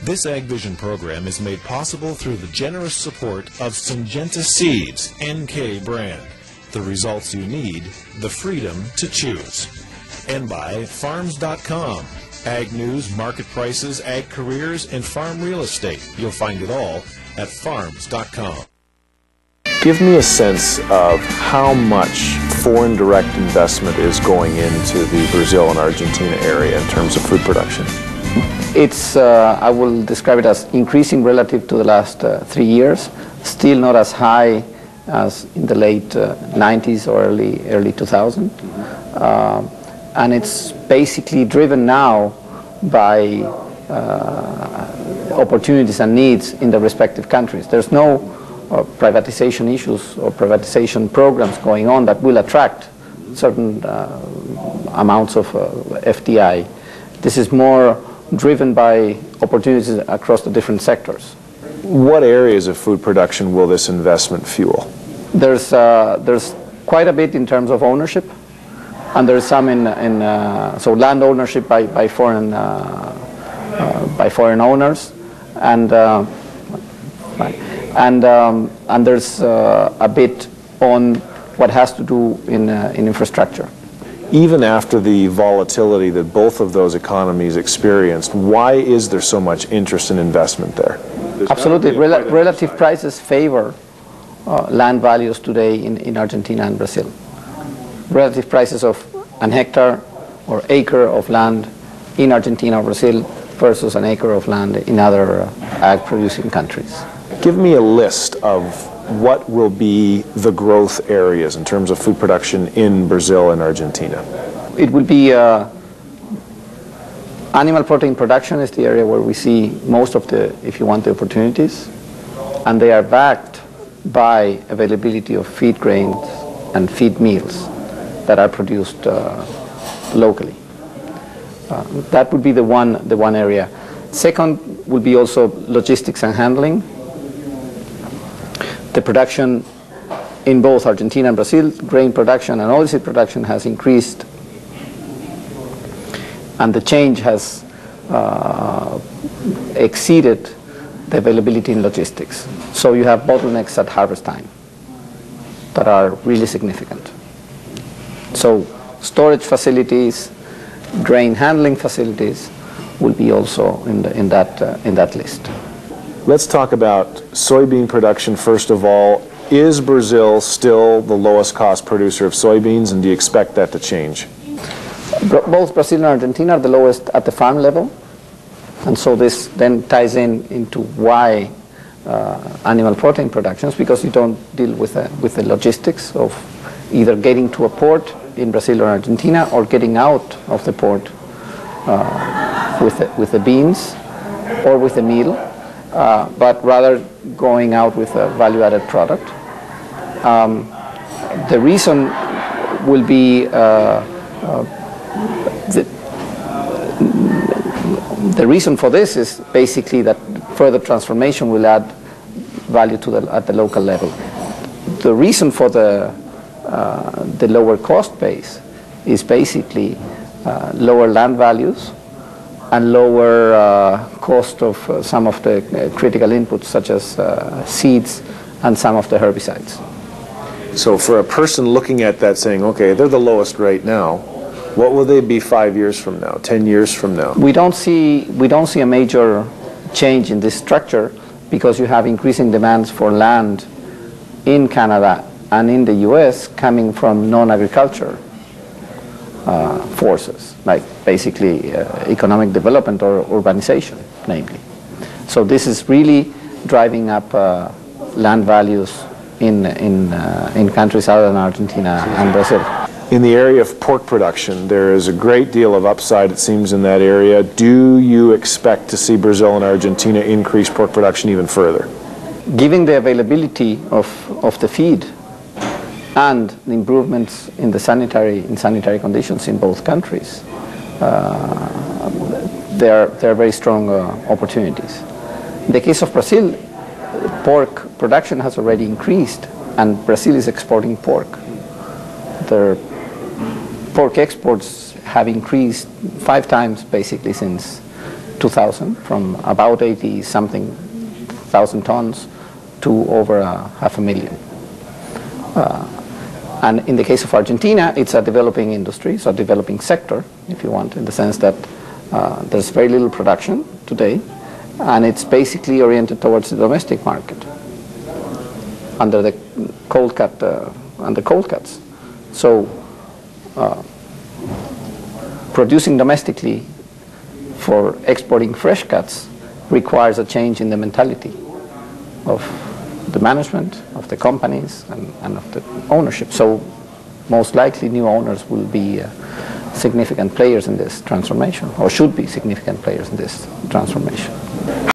This AgVision program is made possible through the generous support of Syngenta Seeds NK brand. The results you need, the freedom to choose. And by Farms.com. Ag news, market prices, ag careers, and farm real estate. You'll find it all at Farms.com. Give me a sense of how much foreign direct investment is going into the Brazil and Argentina area in terms of food production. It's, I will describe it as increasing relative to the last 3 years, still not as high as in the late 90s or early 2000. And it's basically driven now by opportunities and needs in the respective countries. There's no privatization issues or privatization programs going on that will attract certain amounts of FDI. This is more driven by opportunities across the different sectors. What areas of food production will this investment fuel? There's quite a bit in terms of ownership, and there's some so land ownership by foreign owners, and there's a bit on what has to do in infrastructure. Even after the volatility that both of those economies experienced, why is there so much interest and investment there? Absolutely. Relative prices favor land values today in Argentina and Brazil. Relative prices of an hectare or acre of land in Argentina or Brazil versus an acre of land in other ag-producing countries. Give me a list of what will be the growth areas in terms of food production in Brazil and Argentina. It will be animal protein production is the area where we see most of the, if you want, the opportunities, and they are backed by availability of feed grains and feed meals that are produced locally. That would be the one area. Second would be also logistics and handling. The production in both Argentina and Brazil, grain production and oilseed production has increased, and the change has exceeded the availability in logistics. So you have bottlenecks at harvest time that are really significant. So storage facilities, grain handling facilities will be also in that list. Let's talk about soybean production first of all. Is Brazil still the lowest cost producer of soybeans, and do you expect that to change? Both Brazil and Argentina are the lowest at the farm level, and so this then ties into why animal protein productions, because you don't deal with the logistics of either getting to a port in Brazil or Argentina or getting out of the port with the beans or with the meal, but rather going out with a value-added product. The reason will be the reason for this is basically that further transformation will add value to at the local level. The reason for the lower cost base is basically lower land values and lower cost of some of the critical inputs such as seeds and some of the herbicides. So for a person looking at that saying, okay, they're the lowest right now, what will they be 5 years from now, 10 years from now? We don't see a major change in this structure because you have increasing demands for land in Canada and in the US coming from non-agriculture forces, like basically economic development or urbanization, namely. So this is really driving up land values in countries other than Argentina and Brazil. In the area of pork production, there is a great deal of upside, it seems, in that area. Do you expect to see Brazil and Argentina increase pork production even further? Given the availability of the feed and the improvements in the sanitary conditions in both countries, there are very strong opportunities. In the case of Brazil, pork production has already increased, and Brazil is exporting pork. Their pork exports have increased 5 times basically since 2000, from about 80-something thousand tons to over 500,000. And in the case of Argentina, it's a developing industry, it's a developing sector, if you want, in the sense that there's very little production today, and it's basically oriented towards the domestic market under the cold cuts. So producing domestically for exporting fresh cuts requires a change in the mentality of the management, of the companies, and of the ownership. So most likely new owners will be significant players in this transformation, or should be significant players in this transformation.